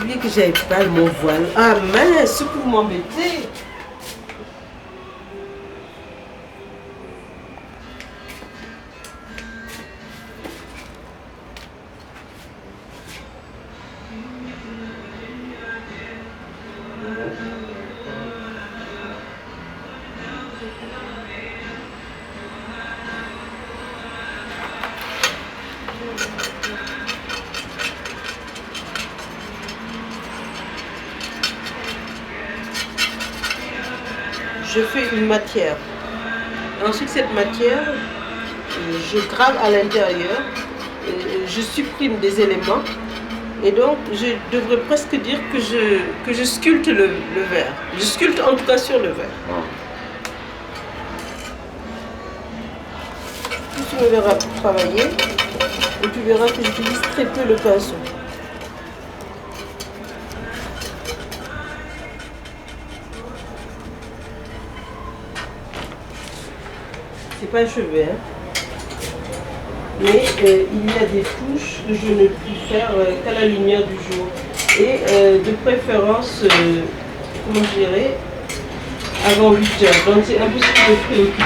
oublié que j'avais pas mon voile. Ah mince, pour m'embêter. Je fais une matière. Ensuite, cette matière, je grave à l'intérieur, je supprime des éléments. Et donc, je devrais presque dire que je sculpte le verre. Je sculpte en tout cas sur le verre. Tu me verras travailler et tu verras que j'utilise très peu le pinceau. C'est pas achevé, hein. Mais il y a des touches que je ne puis faire qu'à la lumière du jour. Et de préférence, comment je dirais, avant 8 heures. Donc c'est impossible de préoccuper.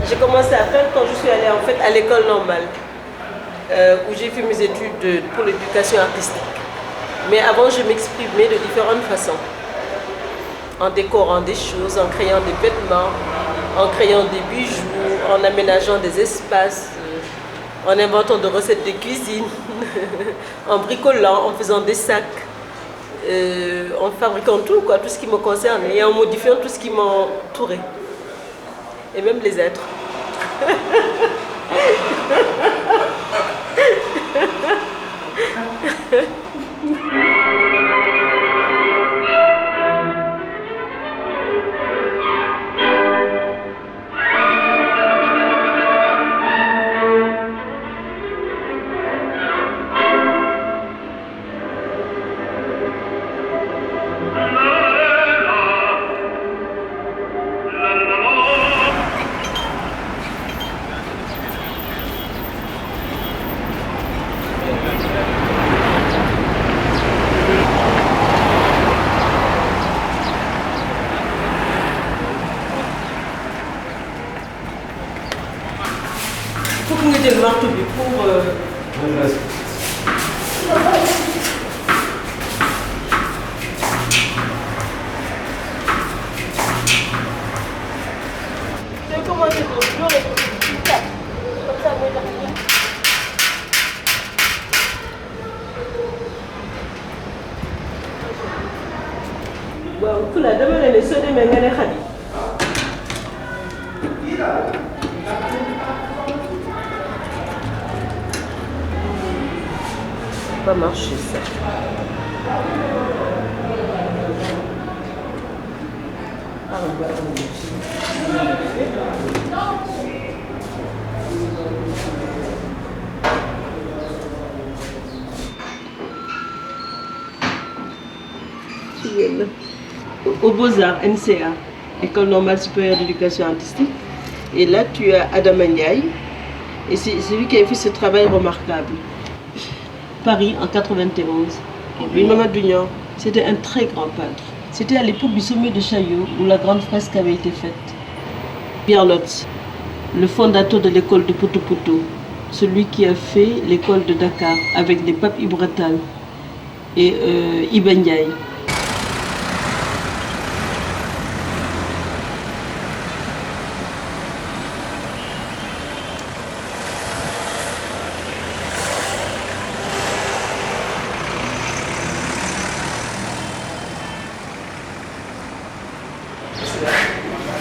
J'ai commencé à faire quand je suis allée en fait à l'école normale, où j'ai fait mes études pour l'éducation artistique. Mais avant, je m'exprimais de différentes façons. En décorant des choses, en créant des vêtements, en créant des bijoux, en aménageant des espaces, en inventant des recettes de cuisine, en bricolant, en faisant des sacs, en fabriquant tout, quoi, tout ce qui me concerne et en modifiant tout ce qui m'entourait. Et même les êtres. Il faut qu'on ait le marteau pour... Je vais commencer par le comme ça, moi, bon, la dame, elle est seule, mais elle est khadi. Pas marcher ça. Au Beaux-Arts, NCA, École normale supérieure d'éducation artistique. Et là, tu as Adam Ndiaye. Et c'est lui qui a fait ce travail remarquable. Paris en 91. Mamadou Niang, c'était un très grand peintre. C'était à l'époque du sommet de Chaillot où la grande fresque avait été faite. Pierre Lotz, le fondateur de l'école de Poto-Poto, celui qui a fait l'école de Dakar avec les papes Ibra Tall et Iba Ndiaye.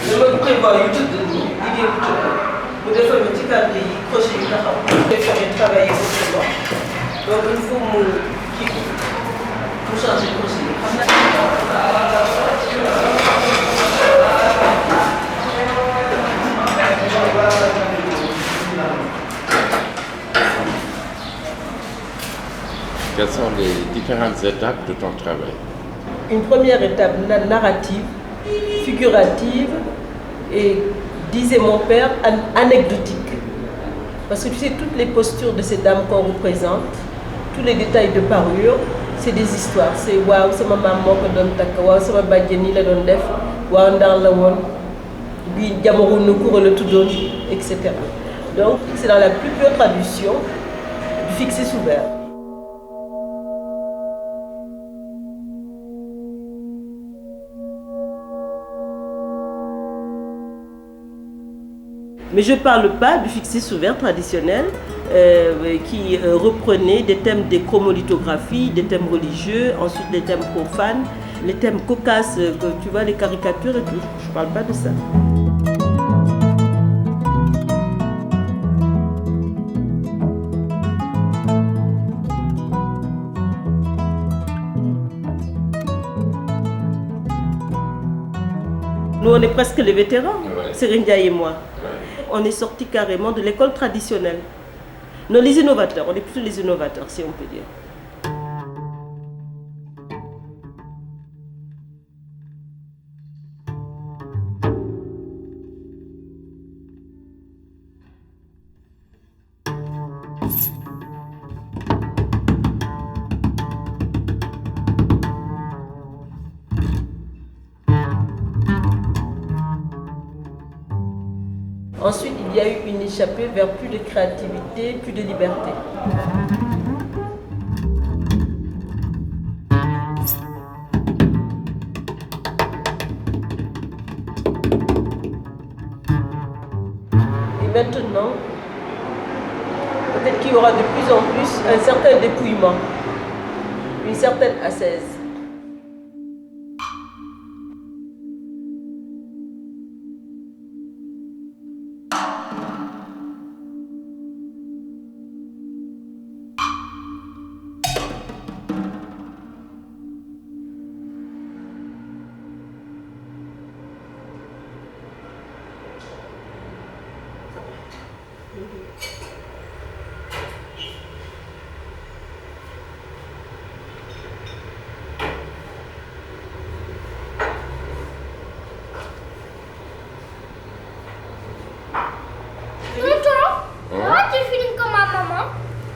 Je prévois YouTube pour des femmes qui ont des crochets qui ont travaillé autrement. Donc il faut pour changer de crochet. Quelles sont les différentes étapes de ton travail? Une première étape narrative, figurative, et disait mon père, anecdotique. Parce que tu sais, toutes les postures de ces dames qu'on représente, tous les détails de parure, c'est des histoires. C'est waouh, c'est ma maman qui donne taka, waouh, c'est ma badiani la donne def, waouh, dans la won, bi diamorou no cour le tout donne, etc. Donc, c'est dans la plus pure tradition du fixé sous verre. Mais je ne parle pas du fixé sous verre traditionnel qui reprenait des thèmes des chromolithographies, des thèmes religieux, ensuite des thèmes profanes, les thèmes cocasses, tu vois, les caricatures et tout. Je ne parle pas de ça. Nous, on est presque les vétérans, ouais. Serindia et moi. Ouais. On est sortis carrément de l'école traditionnelle. Non, les innovateurs, on est plutôt les innovateurs, si on peut dire. Ensuite, il y a eu une échappée vers plus de créativité, plus de liberté. Et maintenant, peut-être qu'il y aura de plus en plus un certain dépouillement, une certaine ascèse.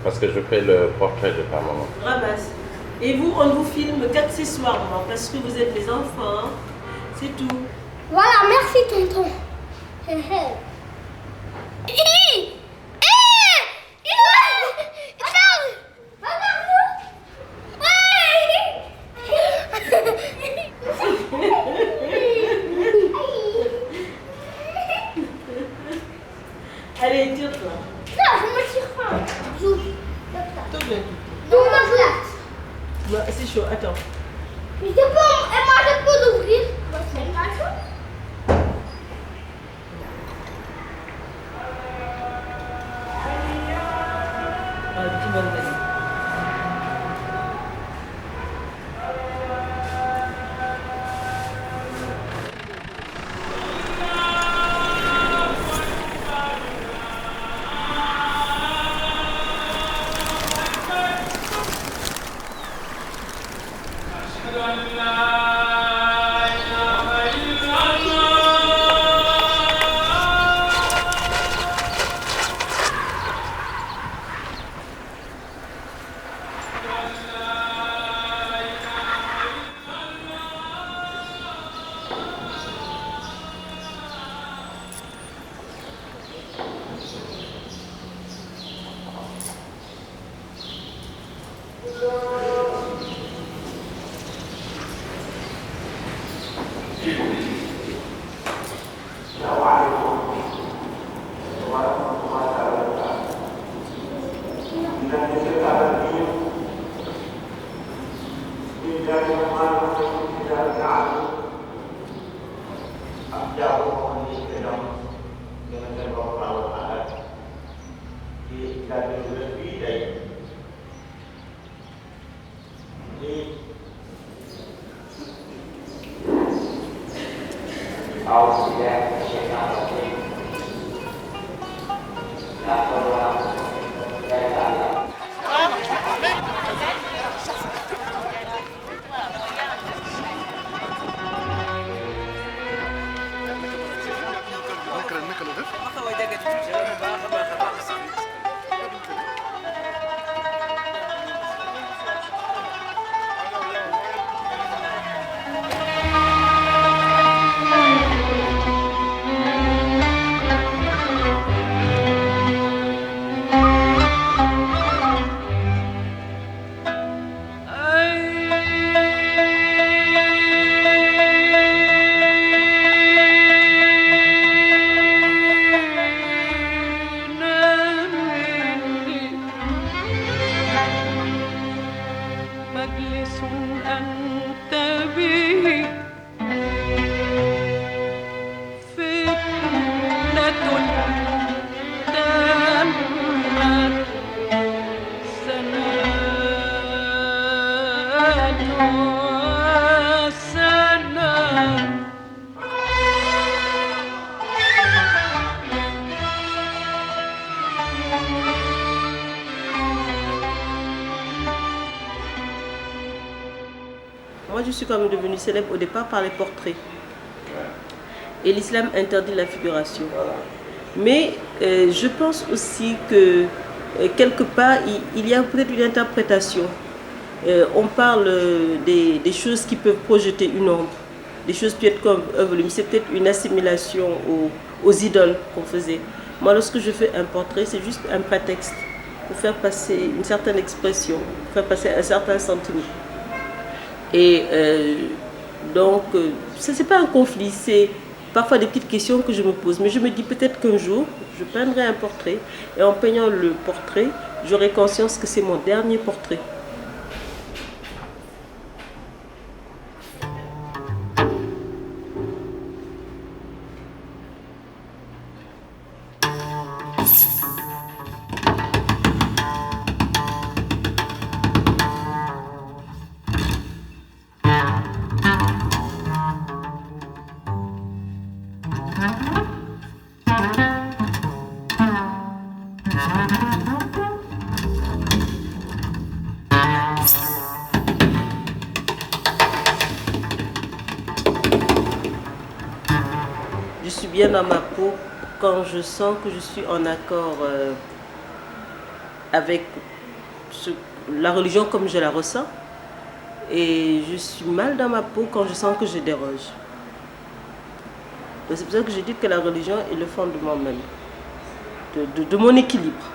Parce que je fais le portrait de ta maman. Ramasse. Et vous, on vous filme qu'accessoirement, parce que vous êtes les enfants. C'est tout. Voilà, merci tonton. Allez, tire-toi. Non, je me tire pas. Non, je c'est chaud, attends. Mais c'est bon, et moi je peux l'ouvrir. C'est pas chaud. Tu vas le je suis quand même devenue célèbre au départ par les portraits. Et l'islam interdit la figuration. Mais je pense aussi que quelque part, il y a peut-être une interprétation. On parle des choses qui peuvent projeter une ombre, des choses peut-être comme un volume. C'est peut-être une assimilation aux idoles qu'on faisait. Moi, lorsque je fais un portrait, c'est juste un prétexte pour faire passer une certaine expression, pour faire passer un certain sentiment. Et donc, ce n'est pas un conflit, c'est parfois des petites questions que je me pose. Mais je me dis peut-être qu'un jour, je peindrai un portrait. Et en peignant le portrait, j'aurai conscience que c'est mon dernier portrait. Je suis bien dans ma peau quand je sens que je suis en accord avec la religion comme je la ressens. Et je suis mal dans ma peau quand je sens que je déroge. C'est pour ça que je dis que la religion est le fondement même de mon équilibre.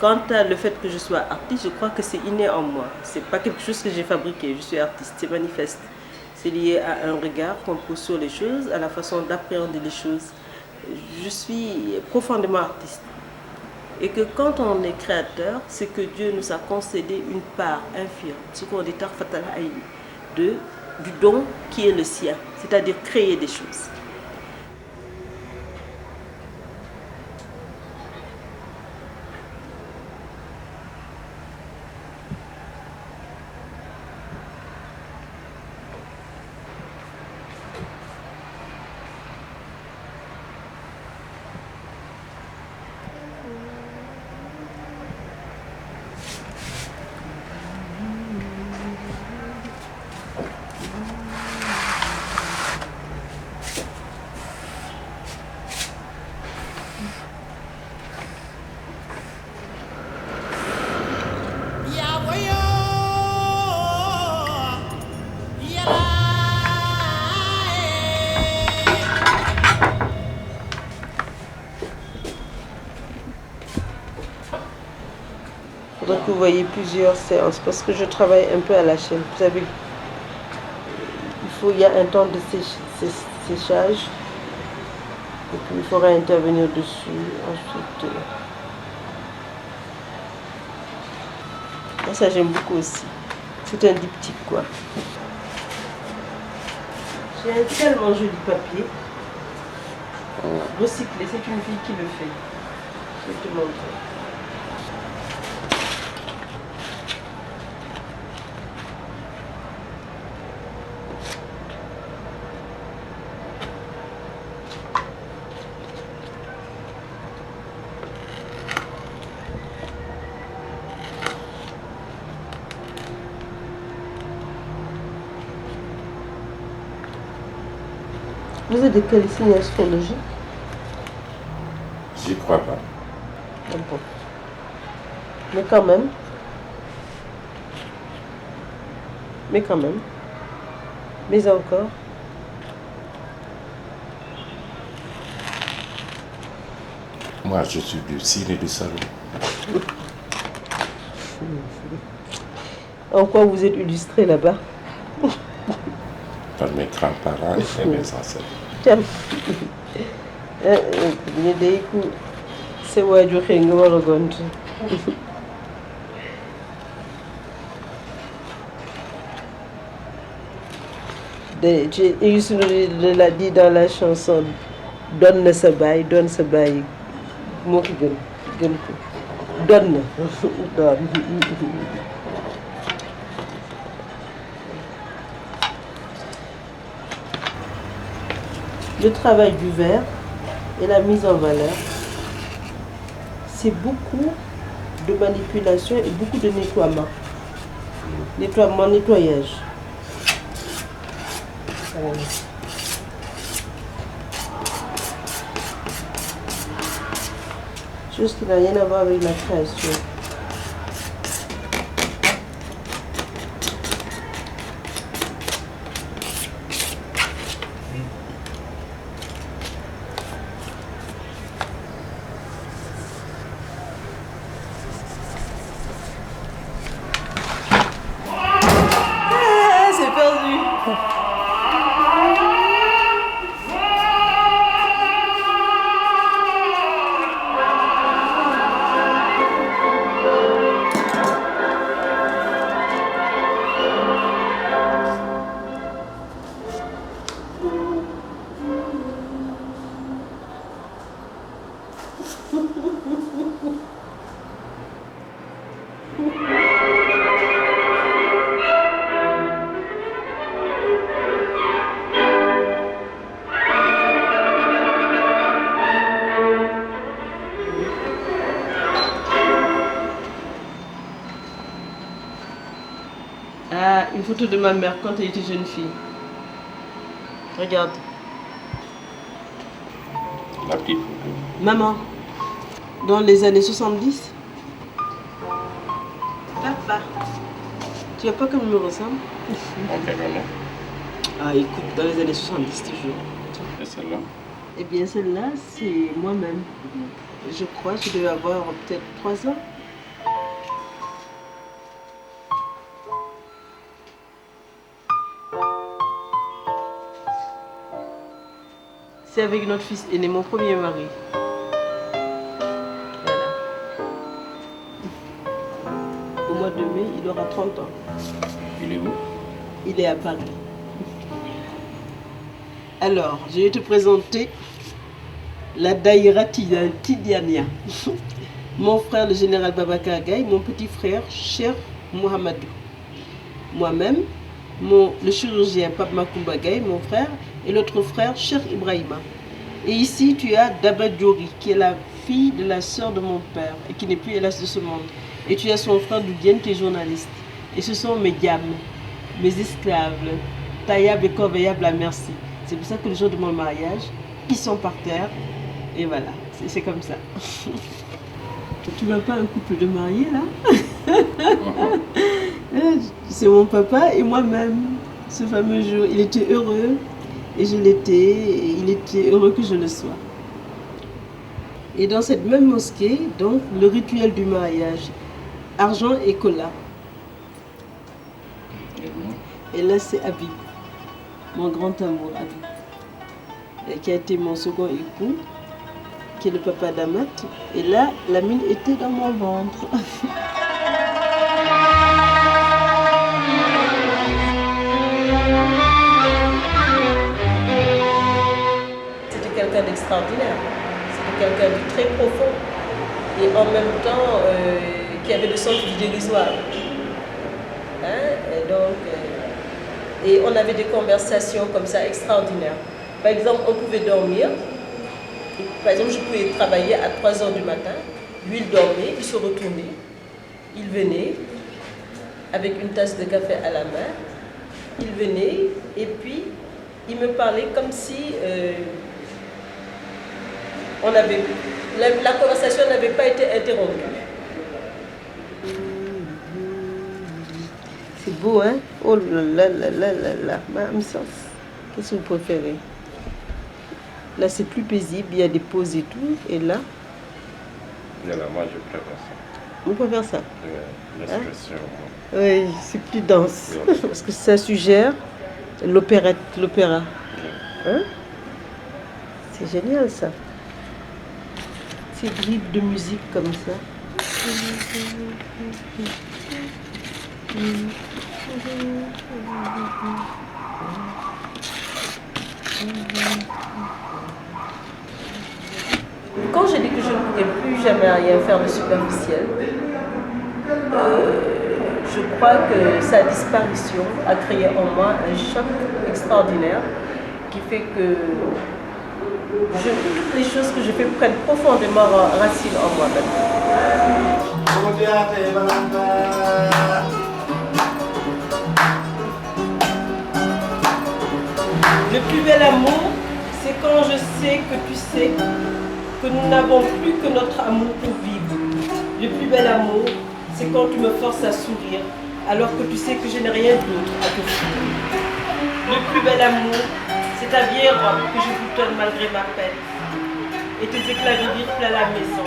Quant à le fait que je sois artiste, je crois que c'est inné en moi. Ce n'est pas quelque chose que j'ai fabriqué, je suis artiste, c'est manifeste. C'est lié à un regard qu'on pose sur les choses, à la façon d'appréhender les choses. Je suis profondément artiste. Et que quand on est créateur, c'est que Dieu nous a concédé une part infime, ce qu'on dit tarfatal aïn, du don qui est le sien, c'est-à-dire créer des choses. Donc vous voyez plusieurs séances parce que je travaille un peu à la chaîne. Vous savez, il y a un temps de séchage et puis il faudra intervenir dessus. Ensuite, ça j'aime beaucoup aussi. C'est un diptyque quoi. J'ai un tellement joli papier. Recyclé, c'est une fille qui le fait. Je vais te montrer. Vous êtes de quel signe astrologique? J'y crois pas. Bon. Mais quand même. Mais encore. Moi, je suis du signe du salon. En quoi vous êtes illustré là-bas? Par mes grands-parents et mes ancêtres. Tiens. C'est ouais, du ring, Youssou Ndour l'a dit dans la chanson donne sa baye moo ko gën ko donne. Le travail du verre et la mise en valeur, c'est beaucoup de manipulation et beaucoup de nettoiement. Nettoyage. Chose qui n'a rien à voir avec la création. Ah, c'est perdu. Ah, une photo de ma mère quand elle était jeune fille. Regarde. La petite photo. Maman, dans les années 70. Papa, tu vois pas comme il me ressemble? En quelle année? Ah, écoute, dans les années 70 toujours. Et celle-là? Eh bien, celle-là, c'est moi-même. Je crois que je devais avoir peut-être 3 ans. C'est avec notre fils aîné, mon premier mari. Voilà. Au mois de mai, il aura 30 ans. Il est où? Il est à Paris. Alors, je vais te présenter la Daïra Tidiania. Mon frère, le général Babacar Gaye, mon petit frère, Cheikh Mohamedou. Moi-même, le chirurgien Pape Makoumba Gaye, mon frère, et l'autre frère, Cheikh Ibrahima. Et ici, tu as Daba Diori, qui est la fille de la sœur de mon père, et qui n'est plus hélas de ce monde. Et tu as son frère Doudienne, qui est journaliste. Et ce sont mes gammes, mes esclaves, taillables et corveillables à merci. C'est pour ça que le jour de mon mariage, ils sont par terre. Et voilà, c'est comme ça. Tu vois pas un couple de mariés, là? C'est mon papa et moi-même. Ce fameux jour, il était heureux et je l'étais, et il était heureux que je le sois. Et dans cette même mosquée, donc, le rituel du mariage, argent et cola. Et là, c'est Habib, mon grand amour, Habib, qui a été mon second époux, qui est le papa d'Amat. Et là, la mine était dans mon ventre. C'était quelqu'un d'extraordinaire. C'était quelqu'un de très profond. Et en même temps, qui avait le sens du dérisoire. Hein? Et donc, et on avait des conversations comme ça extraordinaires. Par exemple, on pouvait dormir. Par exemple, je pouvais travailler à 3 h du matin. Lui, il dormait, il se retournait. Il venait avec une tasse de café à la main. Il venait et puis il me parlait comme si la conversation n'avait pas été interrompue. C'est beau, hein? Oh là là là là là là, ma sens. Qu'est-ce que vous préférez? Là, c'est plus paisible, il y a des pauses et tout. Et là? Là, moi, je préfère ça. Vous préférez ça? L'expression. Hein? Oui, c'est plus dense. Parce que ça suggère l'opérette, l'opéra. Hein? C'est génial, ça. Ces bribes de musique comme ça. Quand j'ai dit que je ne pourrais plus jamais rien faire de superficiel, je crois que sa disparition a créé en moi un choc extraordinaire qui fait que toutes les choses que je fais prennent profondément racine en moi maintenant. Le plus bel amour, c'est quand je sais que tu sais que nous n'avons plus que notre amour pour vivre. Le plus bel amour, c'est quand tu me forces à sourire alors que tu sais que je n'ai rien d'autre à t'offrir. Le plus bel amour, c'est ta vieille robe que je boutonne malgré ma peine et tes éclats de rire plein la maison.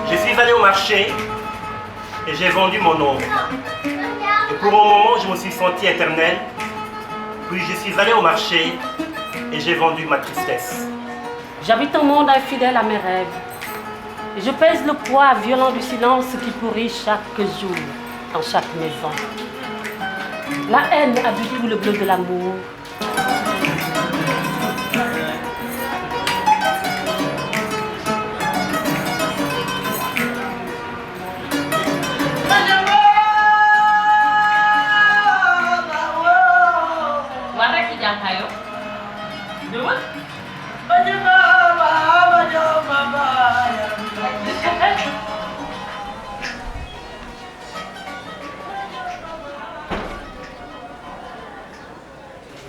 Je suis allé au marché et j'ai vendu mon ombre. Et pour un moment, je me suis senti éternel. Puis je suis allé au marché et j'ai vendu ma tristesse. J'habite un monde infidèle à mes rêves. Et je pèse le poids violent du silence qui pourrit chaque jour dans chaque maison. La haine a du tout le bleu de l'amour.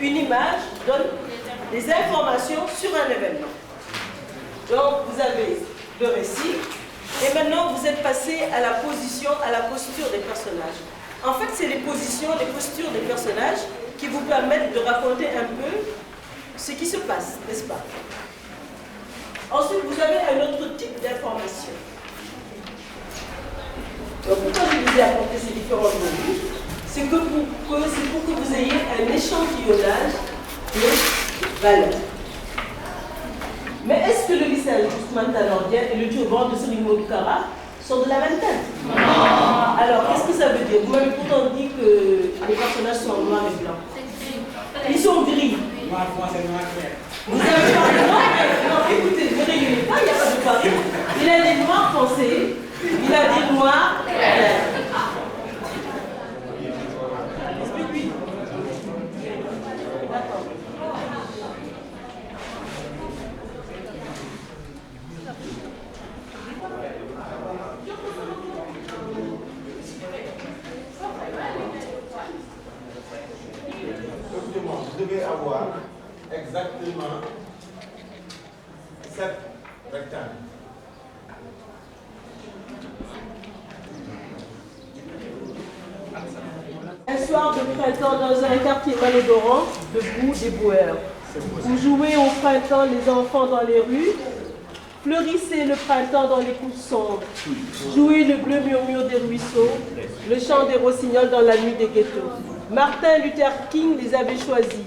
Une image donne des informations sur un événement. Donc vous avez le récit et maintenant vous êtes passé à la position, à la posture des personnages. En fait, c'est les positions, les postures des personnages qui vous permettent de raconter un peu ce qui se passe, n'est-ce pas? Ensuite, vous avez un autre type d'information. Donc pourquoi je vous ai apporté ces différents modules? C'est pour que vous ayez un échantillonnage de valeurs. Mais est-ce que le lissage d'Ousmane Tanordien et le turban de Serigne Modou Kara sont de la même tête? Alors, qu'est-ce que ça veut dire? Vous m'avez pourtant dit que les personnages sont noirs et blancs. Ils sont gris. Vous avez parlé noir? Non, écoutez, ne rigolez pas, il n'y a pas de pari. Il a des noirs foncés, il a des noirs clairs. Vous devez avoir exactement 7 rectangles. Un soir de printemps dans un quartier malodorant, debout des boueurs. Vous jouez au printemps les enfants dans les rues, fleurissez le printemps dans les cours sombres, jouez le bleu murmure des ruisseaux, le chant des rossignols dans la nuit des ghettos. Martin Luther King les avait choisis.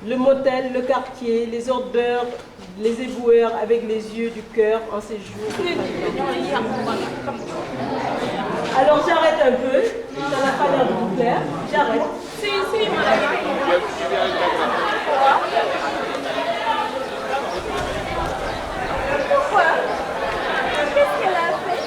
Le motel, le quartier, les odeurs, les éboueurs avec les yeux du cœur en ces jours. Alors j'arrête un peu, ça n'a pas l'air de vous plaire, j'arrête. Si, madame. Pourquoi? Qu'est-ce qu'elle a fait?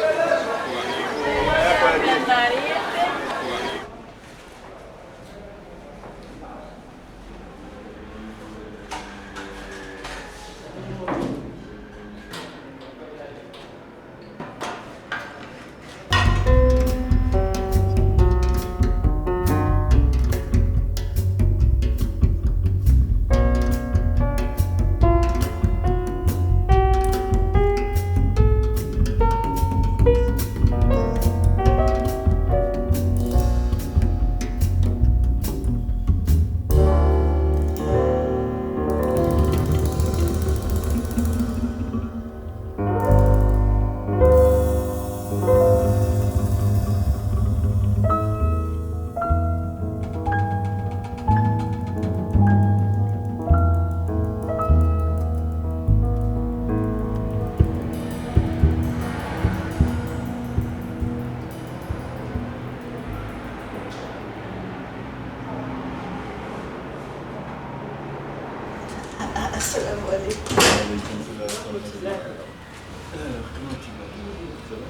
Assalamu alaikum. Alors, comment tu vas? Ça va?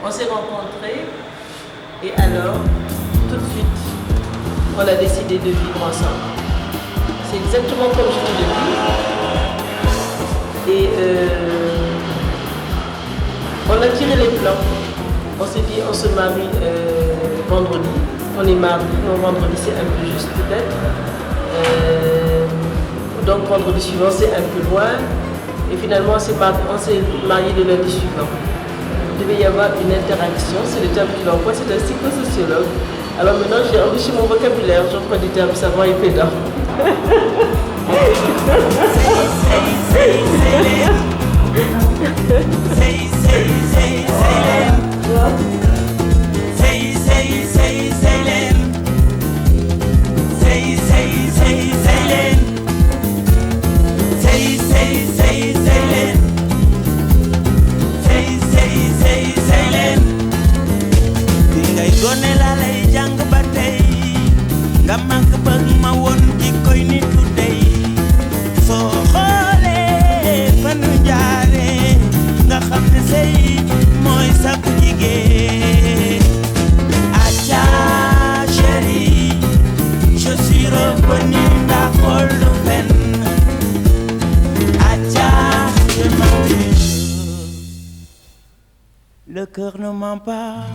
On s'est rencontrés et alors, tout de suite, on a décidé de vivre ensemble. C'est exactement comme je te le dis. Et on a tiré les plans. On s'est dit, on se marie vendredi. On est mardi, non, vendredi c'est un peu juste peut-être. Donc vendredi suivant c'est un peu loin. Et finalement on s'est marié le lundi suivant. Il devait y avoir une interaction, c'est le terme qu'il emploie, c'est un psychosociologue. Alors maintenant j'ai enrichi mon vocabulaire, j'emploie des termes savants et pédants. Le cœur ne ment pas.